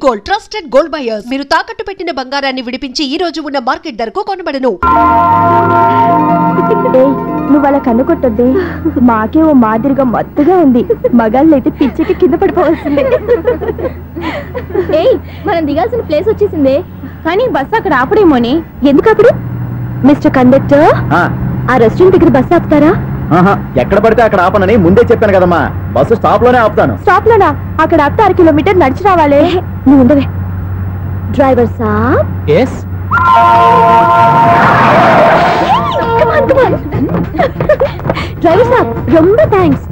Gold trusted gold buyers. మీరు తాకట్టు పెట్టిన బంగారాన్ని విడిపించి ఈ రోజు ఉన్న మార్కెట్ ధరకు కొనబడను. నువ్వు అలా కన్నుకొట్టొద్దే, మాకే ఓ మాదిరిగా మత్తుగా ఉంది. మగాళ్ళైతే పిచ్చికి కింద పడిపోవాల్సిందే. మనం దిగాల్సిన ప్లేస్ వచ్చేసిందే, కానీ బస్సు అక్కడ ఆపడేమోని. ఎందుకు అప్పుడు? మిస్టర్ కండక్టర్, ఆ రెస్టారెంట్ దగ్గర బస్సు ఆపుతారా? ఎక్కడ పడితే అక్కడ ఆపనని ముందే చెప్పాను కదమ్మా. బస్సు స్టాప్ లోనే ఆపుతాను. స్టాప్ లోనా? అక్కడ ఆపితే 6 కిలోమీటర్ నడిచి రావాలి. నువ్వు ఉండవే. డ్రైవర్ సాబ్. ఎస్. డ్రైవర్ సాబ్, రొంబ థ్యాంక్స్.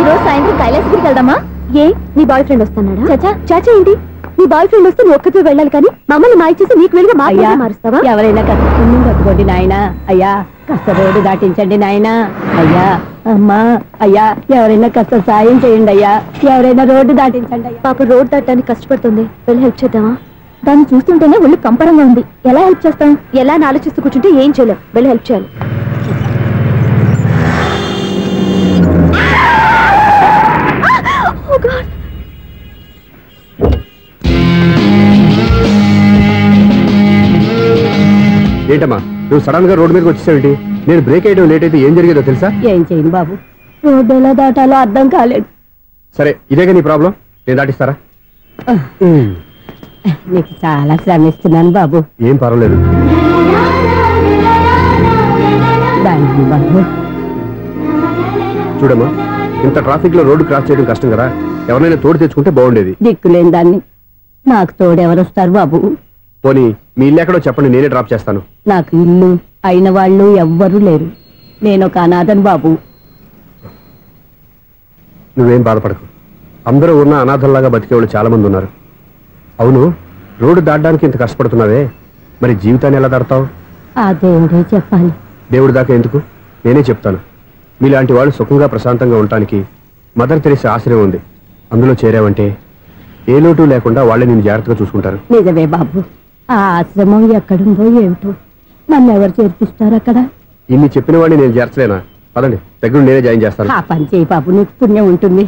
ఈరోజు సాయంత్రం కైలాసగిరికి వెళ్దామా? ఏ, నీ బాయ్ ఫ్రెండ్ వస్తున్నాడా? చాచా చాచా ఏంటి? నీ బాయ్ ఫ్రెండ్ వస్తే నువ్వు ఒక్కతో వెళ్ళాలి, కానీ మమ్మల్ని మాయ చేసి నీకు వెళ్ళి మారుస్తావా? ఎవరైనా కాస్త పుణ్యం కట్టుకోండి నాయనా. అయ్యా కాస్త రోడ్డు దాటించండి నాయనా. అయ్యా అమ్మా అయ్యా ఎవరైనా కాస్త సాయం చేయండి అయ్యా. ఎవరైనా రోడ్డు దాటించండి అయ్యా. పాప రోడ్డు దాటడానికి కష్టపడుతుంది, వెళ్ళి హెల్ప్ చేద్దామా? దాన్ని చూస్తుంటేనే ఒళ్ళు కంపరంగా ఉంది. ఎలా హెల్ప్ చేస్తాం? ఎలా అని ఆలోచిస్తూ కూర్చుంటే ఏం చేయలేం. వెళ్ళి హెల్ప్ చేయాలి. ఏంటమ్మా నువ్వు సడన్ గా రోడ్డు మీదకి వచ్చేసావేంటి? నేను బ్రేక్ అయ్యడం లేట్ అయితే ఏం జరిగేదో తెలుసా? ఏం చేయను బాబు, రోడ్డు ఎలా దాటాలో అర్థం కాలేదు. సరే ఇదేగా నీ ప్రాబ్లం, నేను దాటిస్తారా? నీకు చాలా శ్రమిస్తున్నాను బాబు. ఏం పర్వాలేదు బాబు. చూడమ్మా, ఇంత ట్రాఫిక్ లో రోడ్డు క్రాస్ చేయడం కష్టం కదా. ఎవరైనా తోడు తెచ్చుకుంటే బాగుండేది. దిక్కులేని దాన్ని నాకు తోడెవరొస్తారు బాబు? పోనీ మీ ఇల్లు ఎక్కడో చెప్పండి, నేనే డ్రాప్ చేస్తాను. నాకు ఇల్లు అయిన వాళ్ళు ఎవ్వరూ లేరు. నేను ఒక అనాథను బాబు. నువ్వేం బాధపడకు, అందరూ ఉన్న అనాథల్లాగా బతికేవాళ్ళు చాలా మంది ఉన్నారు. అవును, రోడ్డు దాటడానికి ఇంత కష్టపడుతున్నావే, మరి జీవితాన్ని ఎలా దాడతావు? ఆ దేవుడే చెప్పాలి. దేవుడి దాకా ఎందుకు, నేనే చెప్తాను. మీలాంటి వాళ్ళు సుఖంగా ప్రశాంతంగా ఉండటానికి మదర్ తెరీసా ఆశ్రయం ఉంది. అందులో చేరావంటే ఏ లోటు లేకుండా వాళ్ళే నేను జాగ్రత్తగా చూసుకుంటారు. నిజమే బాబు, ఆ ఆశ్రమం ఎక్కడుందో ఏమిటో, నన్ను ఎవరు చేర్పిస్తారు అక్కడ? ఇన్ని చెప్పిన వాడిని నేను చేర్చలేనా? పదండి, దగ్గర నేనే జాయిన్ చేస్తాను. ఆ పని చేయి బాబు, నీకు పుణ్యం ఉంటుంది.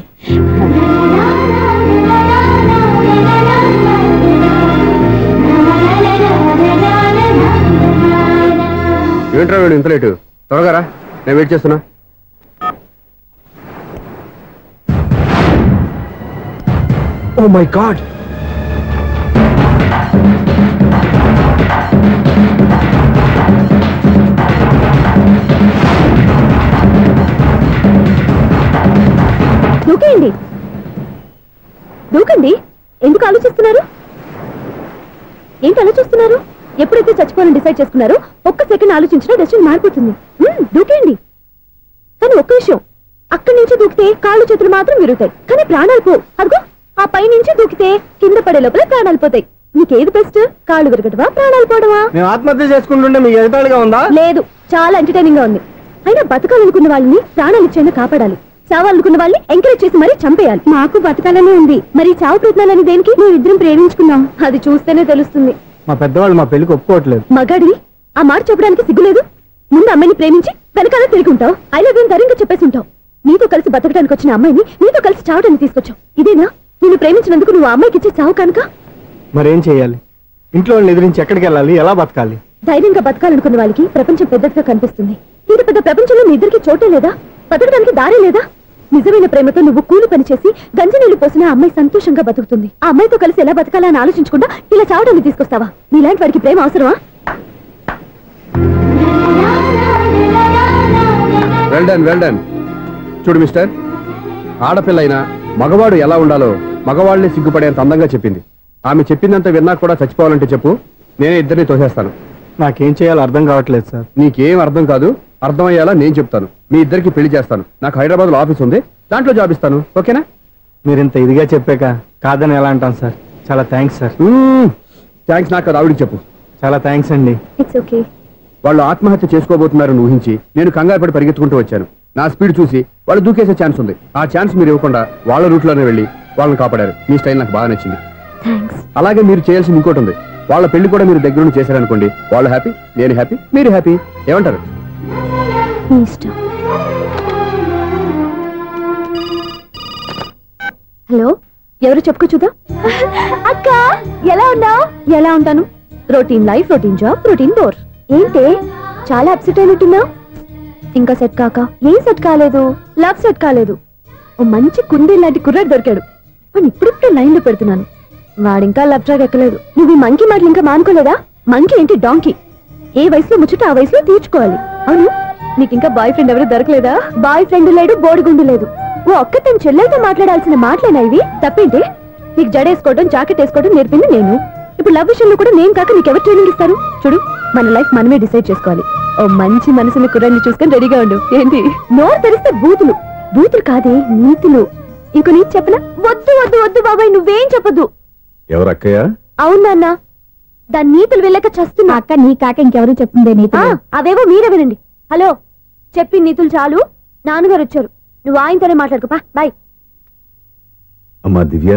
ఏంట్రా వీడు ఇంత లేటు? త్వరగా రా, నేను వెయిట్ చేస్తున్నా. ఓ మై గాడ్, దూకేయండి, దూకండి. ఎందుకు ఆలోచిస్తున్నారు? ఏంటి ఆలోచిస్తున్నారు? ఎప్పుడైతే చచ్చిపోవాలని డిసైడ్ చేసుకున్నారో ఒక్క సెకండ్ ఆలోచించినా డెసిషన్ మారిపోతుంది. దూకేయండి. కానీ ఒక్క విషయం, అక్కడి నుంచి దూకితే కాళ్ళు చేతులు మాత్రం విరుగుతాయి, కానీ ప్రాణాలు పోవు. అదిగో ఆ పై నుంచి దూకితే కింద పడే లోపల ప్రాణాలు పోతాయి. నీకేది బెస్ట్? కాళ్ళు విరగటవా, ప్రాణాలు పోవడమా? మేము ఆత్మహత్య చేసుకుంటుంటే మీకు ఎదుటాలుగా ఉందా? లేదు, చాలా ఎంటర్టైనింగ్ గా ఉంది. అయినా బతకాలనుకున్న వాళ్ళని ప్రాణాలు ఇచ్చేనా కాపాడాలి. చావాలనుకున్న వాళ్ళని ఎంకరేజ్ చేసి మరీ చంపేయాలి. మాకు బతకాలనే ఉంది, మరి చావు ప్రయత్నాలని దేనికి? మేము ఇద్దరం ప్రేమించుకున్నాం, అది చూస్తేనే తెలుస్తుంది. మా పెద్దవాళ్ళు మా పెళ్లికి ఒప్పుకోవట్లేదు. మగాడి ఆ మాట చెప్పడానికి సిగ్గులేదు? ముందు అమ్మాయిని ప్రేమించి వెనకాల తిరుగుంటావు, ఐ లవ్ యూ ధైర్యంగా చెప్పేసి ఉంటావు. నీతో కలిసి బతకడానికి వచ్చిన అమ్మాయిని నీతో కలిసి చావడానికి తీసుకొచ్చావు. ఇదేనా నిన్ను ప్రేమించినందుకు నువ్వు అమ్మాయికి ఇచ్చే చావు కనుక? మరేం చేయాలి? ఇంట్లో వాళ్ళని ఎదిరించి ఎక్కడికి వెళ్ళాలి? ఎలా బతకాలి? ధైర్యంగా బతకాలనుకున్న వాళ్ళకి ప్రపంచం పెద్దదిగా కనిపిస్తుంది. ఇంత పెద్ద ప్రపంచంలో మీ ఇద్దరికి చోటే లేదా? బతకడానికి దారే లేదా? నిజమైన ప్రేమతో నువ్వు కూలి పని చేసి గంజి నీళ్లు పోసిన అమ్మాయి సంతోషంగా బతుకుతుంది. ఆ అమ్మాయితో కలిసి ఎలా బతకాలా అని ఆలోచించకుండా ఇలా చావడానికి తీసుకొస్తావా? నీలాంటి వాడికి ప్రేమ అవసరమా? Well done, well done. చూడు మిస్టర్, ఆడపిల్ల అయినా మగవాడు ఎలా ఉండాలో మగవాళ్ళని సిగ్గుపడేంత అందంగా చెప్పింది. ఆమె చెప్పిందంతా విన్నా కూడా చచ్చిపోవాలంటే చెప్పు, నేనే ఇద్దరిని తోసేస్తాను. నాకేం చేయాలో అర్థం కావట్లేదు సార్. నీకేం అర్థం కాదు, అర్థమయ్యేలా నేను చెప్తాను. మీ ఇద్దరికి పెళ్లి చేస్తాను. నాకు హైదరాబాద్ లో ఆఫీస్ ఉంది, దాంట్లో జాబ్ ఇస్తాను. ఓకేనా? మీరు ఇంత ఇదిగా చెప్పాక కాదని ఎలా అంటాను సార్. చాలా థ్యాంక్స్ సార్. థ్యాంక్స్ నాకు కాదు, ఆవిడికి చెప్పు. చాలా థ్యాంక్స్ అండి. It's okay. వాళ్ళు ఆత్మహత్య చేసుకోబోతున్నారని ఊహించి నేను కంగారు పడి పరిగెత్తుకుంటూ వచ్చాను. నా స్పీడ్ చూసి వాళ్ళు దూకేసే ఛాన్స్ ఉంది. ఆ ఛాన్స్ మీరు ఇవ్వకుండా వాళ్ళ రూట్లోనే వెళ్ళి వాళ్ళని కాపాడారు. మీ స్టైల్ నాకు బాగా నచ్చింది. అలాగే మీరు చేయాల్సింది ఇంకోటి ఉంది. వాళ్ళ పెళ్లి కూడా మీరు దగ్గరుండి చేశారనుకోండి, వాళ్ళు హ్యాపీ, నేను హ్యాపీ, మీరు హ్యాపీ. ఏమంటారు? హలో, ఎవరు చెప్పుకో చూద్దాం. అక్క ఎలా ఉన్నావు? ఎలా ఉంటాను? Routine life, routine job, routine bore. ఏంటే చాలా అప్సెట్ అయినట్టున్నావు? ఇంకా సెట్ కాక? ఏం సెట్ కాలేదు? లవ్ సెట్ కాలేదు. ఓ మంచి కుందే లాంటి కుర్రాడు దొరికాడు. వాడిని ఇప్పుడిప్పుడే లైన్ లో పెడుతున్నాను. వాడింకా లవ్ ట్రాక్ ఎక్కలేదు. నువ్వు ఈ మంకీ మాటలు ఇంకా మానుకోలేదా? మంకీ ఏంటి డాంకీ? ఏ వయసులో ముచ్చట ఆ వయసులో తీర్చుకోవాలి. అవును, నీకు ఇంకా బాయ్ ఫ్రెండ్ ఎవరు దొరకలేదా? బాయ్ ఫ్రెండ్ లేడు, బోడిగుండు లేదు. ఓ ఒక్క తన చెల్లెలతో మాట్లాడాల్సిన మాటలేనా ఇవి? తప్పేంటి? నీకు జడేసుకోవడం, జాకెట్ వేసుకోవడం నేర్పింది నేను. ఇప్పుడు లవ్ విషయంలో కూడా నేను కాక నీకెవరు ట్రైనింగ్ ఇస్తారు? చూడు, మన లైఫ్ మనమే డిసైడ్ చేసుకోవాలి. ఓ మంచి మనసుని కుర్రాన్ని చూసుకొని రెడీగా ఉండు. ఏంటి నోరు తెరిస్తే బూతులు? బూతులు కాదే, నీతులు. ఇంకో నీతి చెప్పనా? వద్దు వద్దు వద్దు బాబాయ్, నువ్వేం చెప్పొద్దు. ఎవరక్కయ్య? అవునా అన్న, దాని నీతులు వెళ్ళక చస్తున్నా. అక్క నీ కాక ఇంకెవరు చెప్తుందే నీతులు? అవేవో మీరే వినండి. హలో, చెప్పి నీతులు చాలు. నాన్నగారు వచ్చారు, నువ్వు ఆయనతోనే మాట్లాడుకోపా. బాయ్. అమ్మా దివ్య,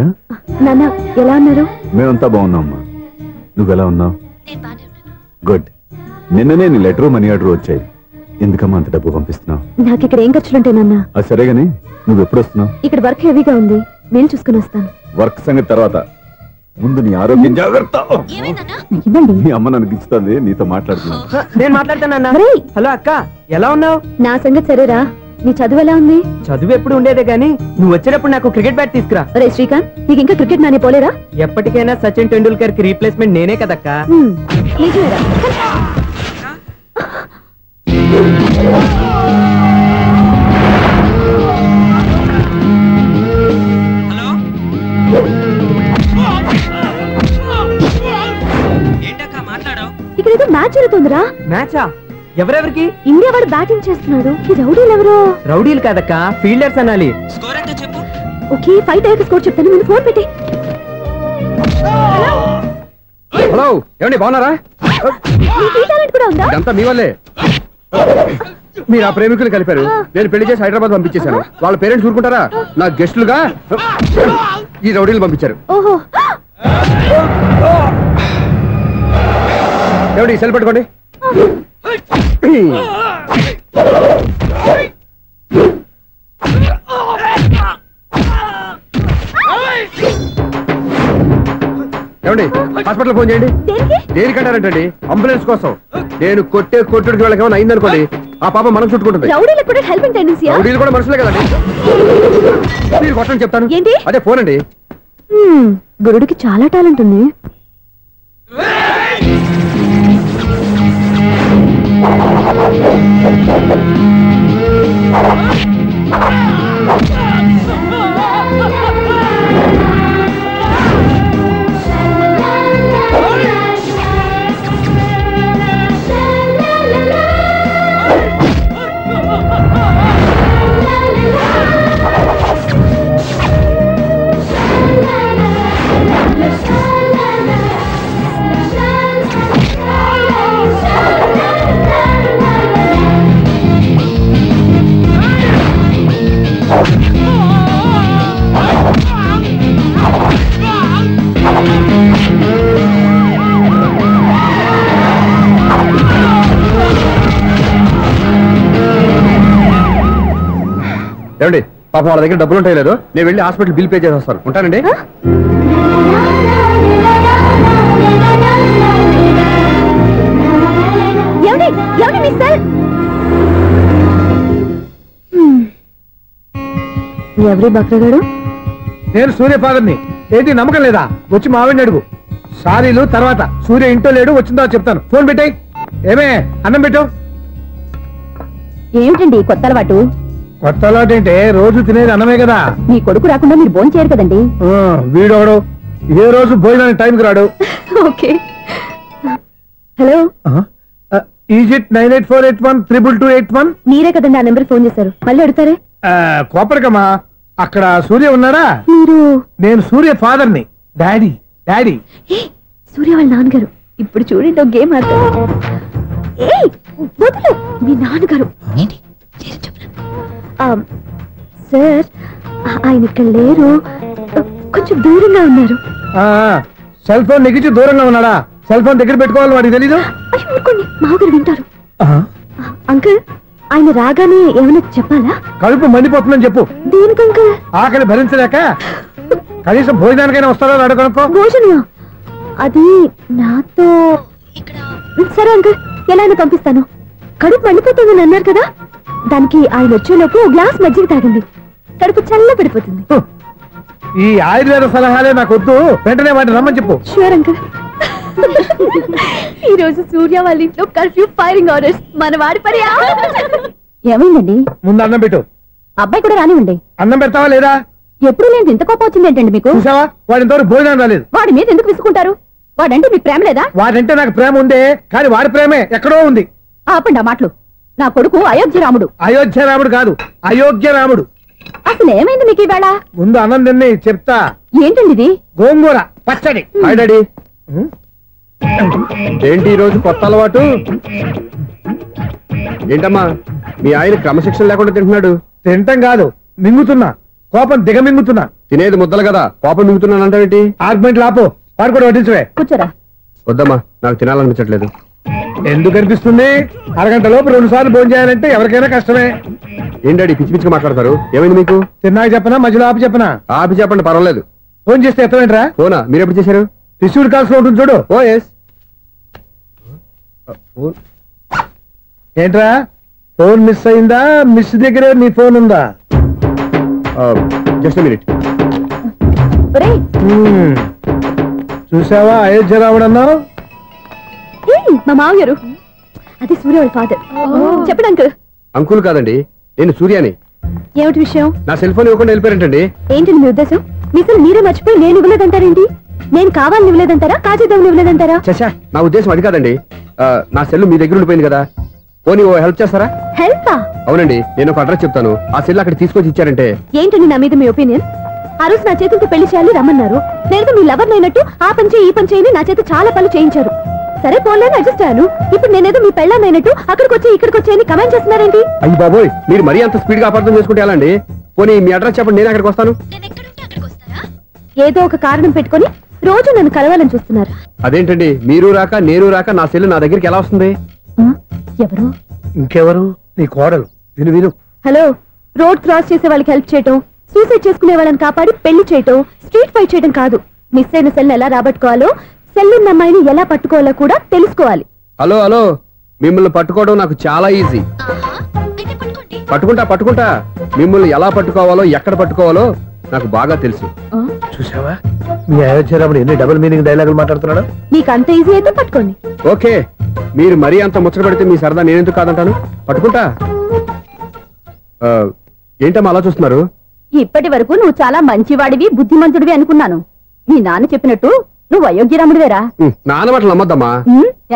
నాన్న ఎలా ఉన్నారు? మేమంతా బాగున్నాం అమ్మా. నువ్వెలా ఉన్నావు? గుడ్. నిన్ననే నీ లెటరు మనీ ఆర్డర్ వచ్చాయి. ఎందుకమ్మా అంత డబ్బు పంపిస్తున్నావు? నాకు ఇక్కడ ఏం ఖర్చులుంటాయి నాన్న. అది సరేగాని నువ్వు ఎప్పుడు వస్తున్నావు? ఇక్కడ వర్క్ హెవీగా ఉంది, నేను చూసుకుని వస్తాను. వర్క్ సంగతి తర్వాత, ముందు నీ ఆరోగ్యం జాగ్రత్త. మీ అమ్మ నన్ను గిచ్చుతుంది, నీతో మాట్లాడుతున్నాను. నేను మాట్లాడతానన్నా. హలో అక్క, ఎలా ఉన్నావు? నా సంగతి సరేరా, నీ చదువు ఎలా ఉంది? చదువు ఎప్పుడు ఉండేదే గానీ నువ్వు వచ్చేటప్పుడు నాకు క్రికెట్ బ్యాట్ తీసుకురా. రే శ్రీకాంత్, నీకు ఇంకా క్రికెట్ నానే పోలేరా? ఎప్పటికైనా సచిన్ టెండూల్కర్ కి రీప్లేస్మెంట్ నేనే కదక్కా. నిజమేరా? ఇక్కడ ఏదో మ్యాచ్ జరుగుతుందిరా. మ్యాచా? ఎవరెవరికి? ఇండియా వాడు బ్యాటింగ్ చేస్తున్నాడు. ఈ రౌడీలు ఎవరు? రౌడీలు కాదక్క, ఫీల్డర్స్ అనాలి. ఓకే, ఫైట్ అయ్యాక స్కోర్ చెప్తాను, ముందు ఫోన్ పెట్టి. హలో, ఏమండి బాగున్నారా? నీకు ఈ టాలెంట్ కూడా ఉందా? ఇదంతా మీ వల్లే. మీరు ఆ ప్రేమికులు కలిపారు, నేను పెళ్లి చేసి హైదరాబాద్ పంపించేశాను. వాళ్ళ పేరెంట్స్ ఊరుకుంటారా? నా గెస్టులుగా ఈ రౌడీలు పంపించారు. ఓహో, ఏమండి సెల్ పెట్టుకోండి. ఏమండి హాస్పిటల్ ఫోన్ చేయండి. దేనికంటారంటండి? అంబులెన్స్ కోసం. నేను కొట్టే కొట్టుడికి వాళ్ళకి ఏమైనా అయిందనుకోండి, ఆ పాప మనం చుట్టుకుంటుంది. రౌడీలకు కూడా హెల్పింగ్ టెండెన్సీ. రౌడీలు కూడా మనుషులే కదండి. మీరు కొట్టని చెప్తాను. ఏంటి? అదే ఫోన్ అండి. గురుడికి చాలా టాలెంట్ ఉంది. ఏమండి పాప వాళ్ళ దగ్గర డబ్బులు ఉంటాయి లేదు, నేను వెళ్ళి హాస్పిటల్ బిల్ పే చేసి వస్తాను. ఉంటానండి. ఎవరి బక్రగాడు? నేను సూర్య ఫాదర్ని. ఏంటి నమ్మకం లేదా? వచ్చి మా ఆవిడని అడుగు. సారీలు తర్వాత. సూర్య ఇంట్లో లేడు, వచ్చిందో చెప్తాను. ఫోన్ పెట్టాయి. ఏమే అన్నం పెట్టు. ఏమిటండి కొత్త అలవాటు? కొత్త అలవాటు ఏంటే? రోజు తినేది అన్నమే కదా. మీ కొడుకు రాకుండా మీరు భోజనం చేయరు కదండి. వీడోడు ఏ రోజు భోజనానికి టైంకి రాడు. ఓకే. Hello, is it 9848132281. మీరే కదండి ఆ నెంబర్ ఫోన్ చేశారు, మళ్ళీ అడుగుతారే? కోపరికమ్మా, అక్కడ సూర్య ఉన్నారా? మీరు? నేను సూర్య ఫాదర్ని. Daddy daddy. సూర్య వాళ్ళ నాన్నగారు. ఇప్పుడు చూడండి ఒక గేమ్ ఆడతారు. వదులు, మీ నాన్నగారు. సార్, ఆయన ఇక్కడ లేరు, కొంచెం దూరంగా ఉన్నారు. సెల్ ఫోన్ నెగిచి దూరంగా ఉన్నాడా? సెల్ ఫోన్ దగ్గర పెట్టుకోవాలి, వాడికి తెలీదు. అయ్యో ఊరుకోండి, మామగారు వింటారు. అంకుల్, ఆయన రాగానే ఏమైనా చెప్పాలా? కడుపు మండిపోతుందని చెప్పు. దేనికి అంకుల్? ఆకలి భరించలేక. కనీసం భోజనానికైనా వస్తారో అడగనుకో. భోజనం అది నాతో సరే అంకుల్, ఎలా అయినా పంపిస్తాను. కడుపు మండిపోతుందని అన్నారు కదా, దానికి ఆయన వచ్చేలోపు గ్లాస్ మజ్జిగ తాగింది, కడుపు చల్ల పడిపోతుంది. ఈ ఆయుర్వేద సలహాలే నాకు వద్దు, వెంటనే వాటిని రమ్మని చెప్పు. Sure uncle. ఈ రోజు సూర్య వాళ్ళ ఇంట్లో కర్ఫ్యూ ఫైరింగ్ ఆర్డర్స్, మన వాడి పని. ఏమైందండి? ముందు అన్నం పెట్టు. అబ్బాయి కూడా రానివ్వండి. అన్నం పెడతావా లేదా? ఎప్పుడు లేదు ఇంత కోపం వచ్చింది ఏంటండి మీకు? చూసావా, వాడి ఇంతవరకు భోజనం రాలేదు. వాడి మీద ఎందుకు విసుకుంటారు? వాడంటే మీకు ప్రేమ లేదా? వాడంటే నాకు ప్రేమ ఉందే, కానీ వాడి ప్రేమే ఎక్కడో ఉంది. ఆపండి ఆ మాటలు. నా కొడుకు అయోధ్య రాముడు. అయోధ్య రాముడు కాదు, అయోగ్య రాముడు. అసలు ఏమైంది మీకు ఈవేళ? ముందు అన్నం తిని చెప్తా. ఏంటండి ఇది? గోంగూర పచ్చడి. Hi daddy. ఏంటి ఈ రోజు కొత్త అలవాటు? ఏంటమ్మా మీ ఆయన క్రమశిక్షణ లేకుండా తింటున్నాడు? తింటం కాదు, మింగుతున్నా. కోపం దిగమింగుతున్నా. తినేది ముద్దలు కదా, కోపం మింగుతున్నాను అంటావేంటి? ఆర్గ్మెంట్ లాపో, వాడు కూడా వడ్డించవే. కూర్చోరా. వద్దమ్మా, నాకు తినాలనిపించట్లేదు. ఎందుకు అనిపిస్తుంది? అరగంట లోపు 2 సార్లు భోజనం చేయాలంటే ఎవరికైనా కష్టమే. ఏం డాడీ పిచ్చి పిచ్చిగా మాట్లాడతారు? ఏమైంది మీకు? తిన్నాక చెప్పనా, మధ్యలో ఆపి చెప్పనా? ఆపి చెప్పండి, పర్వాలేదు. ఫోన్ చేస్తే ఎత్తమేంట్రా? ఫోనా? మీరు ఎప్పుడు చేశారు? రిసీవ్డ్ కాల్స్ లో ఉంటుంది చూడు. ఓ ఎస్. ఏంట్రా, ఫోన్ మిస్ అయిందా? మిస్ దగ్గరే నీ ఫోన్ ఉందా? Just minute. ఒరేయ్, చూసావా అయోధ్య రాముడు అన్నావు? ఏయ్, మా మావయ్యారు. అది సూర్య వాళ్ళ ఫాదర్. చెప్పండి అంకుల్. అంకుల్ కాదండి, నేను సూర్యాని. ఏమిటి విషయం? నా సెల్ ఫోన్ ఇవ్వకుండా వెళ్ళిపోయారంటండి. ఏంటండి మీ ఉద్దేశం? మీసలు మీరే మర్చిపోయి నేను ఇవ్వలేదంటారేంటి? నేను కావాలని ఇవ్వలేదంటారా, కాజేద్దామని ఇవ్వలేదంటారా? చచ్చా, నా ఉద్దేశం అది కాదండి. నా సెల్ మీ దగ్గర ఉండిపోయింది కదా, పోనీ ఓ హెల్ప్ చేస్తారా? హెల్పా? అవునండి, నేను ఒక అడ్రస్ చెప్తాను, ఆ సెల్ అక్కడ తీసుకొచ్చి ఇచ్చారంటే. ఏంటండి నా మీద మీ ఒపీనియన్? ఆ రోజు నా చేతులతో పెళ్లి చేయాలి రమ్మన్నారు. నేను మీ లవర్ అయినట్టు ఆ పని చేయి ఈ పని చేయని నా చేత చాలా పనులు చేయించారు. సరే పోలేని అడ్జస్ట్ అయ్యాను. ఇప్పుడు నేనేదో మీ పెళ్ళాన్నైనట్టు అక్కడికి వచ్చి ఇక్కడికి వచ్చి కమెంట్ చేస్తున్నారేంటి? అయ్యి బాబోయ్, మీరు మరీ అంత స్పీడ్ గా అపార్థం చేసుకుంటే ఎలా అండి? పోనీ మీ అడ్రస్ చెప్పండి, నేను అక్కడికి వస్తాను. ఏదో ఒక కారణం పెట్టుకొని రోజు నన్ను కలవాలని చూస్తున్నారు. అదేంటండి, మీరు రాక నేను రాక నా సెల్ నా దగ్గరికి ఎలా వస్తుంది? ఎవరు? ఇంకెవరు? నీ కోడలు. విను విను. హలో, రోడ్ క్రాస్ చేసే వాళ్ళకి హెల్ప్ చేయటం, సూసైడ్ చేసుకునే వాళ్ళని కాపాడి పెళ్లి చేయటం, స్ట్రీట్ ఫైట్ చేయడం కాదు. మిస్ అయిన సెల్ ఎలా రాబట్టుకోవాలో, సెల్ ఉన్న అమ్మాయిని ఎలా పట్టుకోవాలో కూడా తెలుసుకోవాలి. హలో హలో, మిమ్మల్ని పట్టుకోవడం నాకు చాలా ఈజీ. పట్టుకుంటా. మిమ్మల్ని ఎలా పట్టుకోవాలో, ఎక్కడ పట్టుకోవాలో నాకు బాగా తెలుసు. చూసావా, మీ అయోధ్య రాముడు ఎన్ని డబుల్ మీనింగ్ డైలాగులు మాట్లాడుతున్నాడు. నీకు అంత ఈజీ అయితే పట్టుకోండి. ఓకే, మీరు మరీ అంత ముచ్చట పెడితే మీ సరదా నేనెందుకు కాదంటాను. పట్టుకుంటా. ఏంటమ్మా అలా చూస్తున్నారు? ఇప్పటి వరకు నువ్వు చాలా మంచివాడివి, బుద్ధిమంతుడివి అనుకున్నాను. మీ నాన్న చెప్పినట్టు నువ్వు అయోగ్యరాముడివేరా? నాన్న మాటలు నమ్మద్దమ్మా.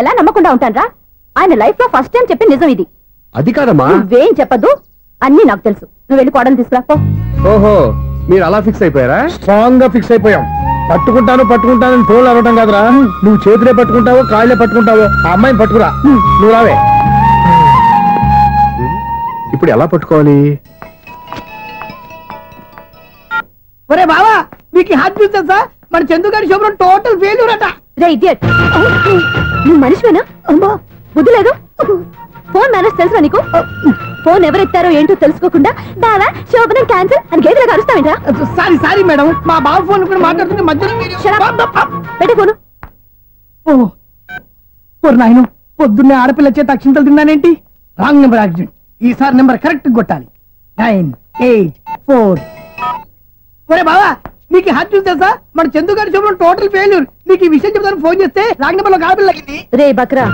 ఎలా నమ్మకుండా ఉంటానరా? ఆయన లైఫ్ లో ఫస్ట్ టైం చెప్పిన నిజం ఇది. అది కాదమ్మా. నువ్వేం చెప్పదు, అన్ని నాకు తెలుసు. నువ్వు వెళ్ళి కోడలు తీసుకురా పో. ఓహో, మీరు అలా ఫిక్స్ అయిపోయారా? స్ట్రాంగ్ గా ఫిక్స్ అయిపోయాం. పట్టుకుంటాను ఫోన్లు అవ్వటం కాదురా. నువ్వు చేతులే పట్టుకుంటావో కాళ్ళే పట్టుకుంటావో ఆ అమ్మాయిని పట్టుకురా. నువ్వు రావే. ఇప్పుడు ఎలా పట్టుకోవాలి? ఒరే బావా, మీకు హాట్ న్యూస్ తెలుసా? మన చందుగారి శుభ్రం టోటల్ ఫెయిల్యూర్ అట. రే ఇడియట్, నువ్వు మనిషివేనా? బుద్ధి లేదు. ఫోన్ మేనేజ్ తెలుసా నీకు? ఫోన్ ఎవరెత్తారో ఏంటో తెలుసుకోకుండా బావా శోభనం క్యాన్సిల్ అని గేదెలకు అరుస్తావేంట్రా? సారీ మేడం, మా బావ ఫోన్ కూడా మాట్లాడుతుంటే మధ్యలో మీరు పెట్టే ఫోను. ఓ నాయను, పొద్దున్నే ఆడపిల్ల చేత అక్షింతలు తిన్నానేంటి? Wrong number accident. ఈసారి నెంబర్ కరెక్ట్ కొట్టాలి. 984. ఒరే బావా, నీకు హాట్ న్యూస్ తెలుసా? మన చందుగారి శుభ్రం టోటల్ ఫెయిల్యూర్. నీకు ఈ విషయం చెప్తాను ఫోన్ చేస్తే రాంగ్ నెంబర్ లో ఆడపిల్ల తగ్గింది. రే బక్రా,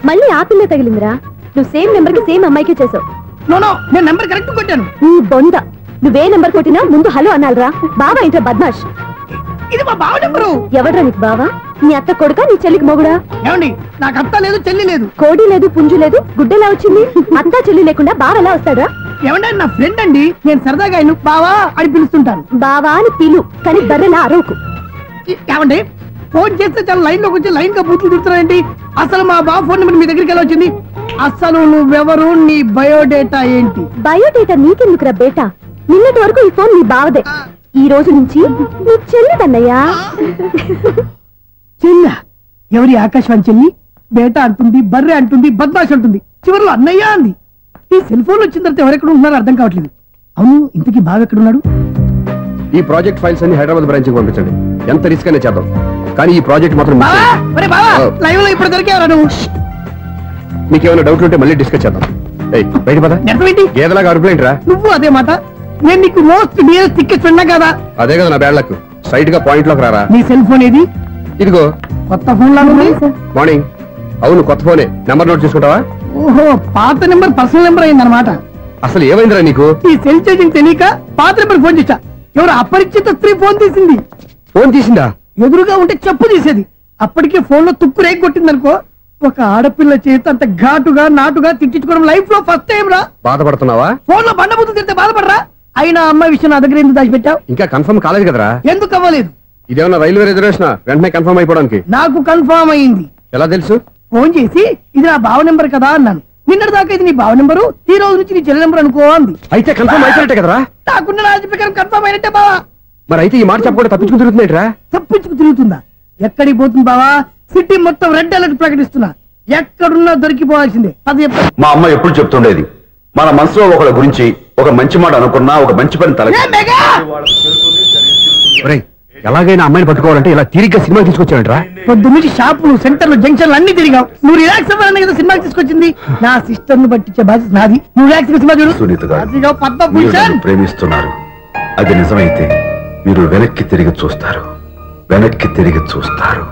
మళ్ళీ ఆ పిల్ల తగిలిందిరా. నువ్వు సేమ్ నెంబర్ కి సేమ్ అమ్మాయికే చేసావు. నో, నేను నెంబర్ కరెక్ట్ కొట్టాను. నీ బొంద, నువ్వే నెంబర్ కొట్టినా ముందు హలో అనాలిరా. బావా ఇంట్లో బద్మాష్. ఇది మా బావ నెంబరు. ఎవడ్రా నీకు బావా? నీ అత్త కొడుకా, నీ చెల్లికి మొగుడా? ఏమండి, నాకు అత్త లేదు, చెల్లి లేదు. కోడి లేదు, పుంజు లేదు, గుడ్డెలా వచ్చింది? అత్త చెల్లి లేకుండా బావ ఎలా వస్తాడా? ఏమంటే నా ఫ్రెండ్ అండి, నేను సరదాగా ఆయన బావా అని పిలుస్తుంటాను. బావా అని పిలు, కానీ బర్రెలా అరవకు. ఏమండి, ఫోన్ చేస్తే చాలా లైన్ లోకి వచ్చి లైన్ గా బూతులు తిడుతున్నాయండి. అసలు మా బావ ఫోన్ నెంబర్ మీ దగ్గరికి ఎలా వచ్చింది? అసలు నువ్వెవరు, నీ బయోడేటా ఏంటి? బయోడేటా నీకెందుకురా బేటా? నిన్నటి వరకు ఈ ఫోన్ నీ బావదే. ఈ రోజు నుంచి నీ చెల్లిదన్నయ్యా. చెల్ల? ఎవరి ఆకాశవాణి చెల్లి? బేటా అంటుంది, బర్రె అంటుంది, బద్మాష్ అంటుంది, చివరిలో అన్నయ్య అంది. ఈ సెల్ ఫోన్ వచ్చిన తర్వాత ఎవరెక్కడ ఉంటున్నారో అర్థం కావట్లేదు. అవును, ఇంతకీ బావ ఎక్కడున్నాడు? ఈ ప్రాజెక్ట్ ఫైల్స్ అన్ని హైదరాబాద్ బ్రాంచ్ కి పంపించండి. ఎంత రిస్క్ అయినా చేద్దాం, కానీ ఈ ప్రాజెక్ట్ మాత్రం miss బావా చేయొద్దు. మరి బావా లైవ్ లో ఇప్పుడు దొరికేవరా నువ్వు? మీకు ఏమైనా డౌట్లు ఉంటే మళ్ళీ డిస్కస్ చేద్దాం. బయట పద. నెట్టమేంటి గేదలాగా అరుపులేంట్రా? నువ్వు అదే మాట. నేను నీకు మోస్ట్ డియర్ టికెట్స్ ఉన్నా కదా. అదే కదా నా బ్యాడ్ లక్. స్ట్రైట్ గా పాయింట్ లోకి రారా. నీ సెల్ ఫోన్ ఏది? ఇదిగో కొత్త ఫోన్ లాగా ఉంది. మార్నింగ్. అవును కొత్త ఫోనే. నెంబర్ నోట్ చేసుకుంటావా? ఓహో పాత నెంబర్ పర్సనల్ నెంబర్ అయిందన్నమాట. అసలు ఏమైందిరా నీకు? ఈ సెల్ చేంజింగ్ తెలియక పాత నెంబర్ ఫోన్ చేశా. ఎవరు అపరిచిత స్త్రీ ఫోన్ తీసింది. ఫోన్ తీసిందా? ఎదురుగా ఉంటే చెప్పు తీసేది. అప్పటికే ఫోన్ లో తుక్కు రేగి కొట్టింది అనుకో. ఒక ఆడపిల్ల చేత అంత ఘాటుగా నాటుగా తిట్టించుకోవడం లైఫ్ లో ఫస్ట్ టైం రా. బాధపడుతున్నావా? ఫోన్ లో బండబుద్ధి తిడితే బాధపడరా? అయినా అమ్మాయి విషయం నా దగ్గర ఎందుకు దాచిపెట్టావు? ఇంకా కన్ఫర్మ్ కాలేదు కదరా. ఎందుకు అవ్వలేదు? ఇదేమన్నా రైల్వే రిజర్వేషన్ వెంటనే కన్ఫర్మ్ అయిపోవడానికి? నాకు కన్ఫర్మ్ అయింది. ఎలా తెలుసు? ఫోన్ చేసి ఇది నా బావ నెంబర్ కదా అన్నాను. నిన్నటి దాకా ఇది నీ బావ నెంబరు, ఈ రోజు నుంచి నీ చెల్లి నెంబర్ అనుకో అంది. అయితే కన్ఫర్మ్ అయిపోయినట్టే కదరా. నాకున్న రాజు ప్రకారం కన్ఫర్మ్ అయినట్టే బావా. మరి అయితే ఈ మాట చెప్పకుండా తప్పించుకుని తిరుగుతున్నాయిట్రా. తప్పించుకు తిరుగుతుందా? ఎక్కడికి పోతుంది బావా? సిటీ మొత్తం రెడ్ అలర్ట్ ప్రకటిస్తున్నా. ఎక్కడున్నా దొరికిపోవాల్సిందే. అది మా అమ్మ ఎప్పుడు చెప్తుండేది, మన మనసులో ఒకళ్ళ గురించి ఒక మంచి మాట అనుకున్నా ఒక మంచి పని తల ఎలాగైనా అమ్మాయిని పట్టుకోవాలంటే ఇలా తిరిగ్గా సినిమా తీసుకొచ్చాడంట్రా. పొద్దు నుంచి షాపులు సెంటర్లు జంక్షన్లు అన్ని తిరిగావు. నువ్వు రిలాక్స్ అవ్వాలని కదా సినిమా తీసుకొచ్చింది. నా సిస్టర్ ను పట్టించే బాధ్యత నాది. నువ్వు రిలాక్స్ సినిమా చూడు. సునీత గారు, అదిగో మీరు పద్మభూషణ్. నన్ను ప్రేమిస్తున్నారు. అది నిజమైతే మీరు వెనక్కి తిరిగి చూస్తారు. వెనక్కి తిరిగి చూస్తారు.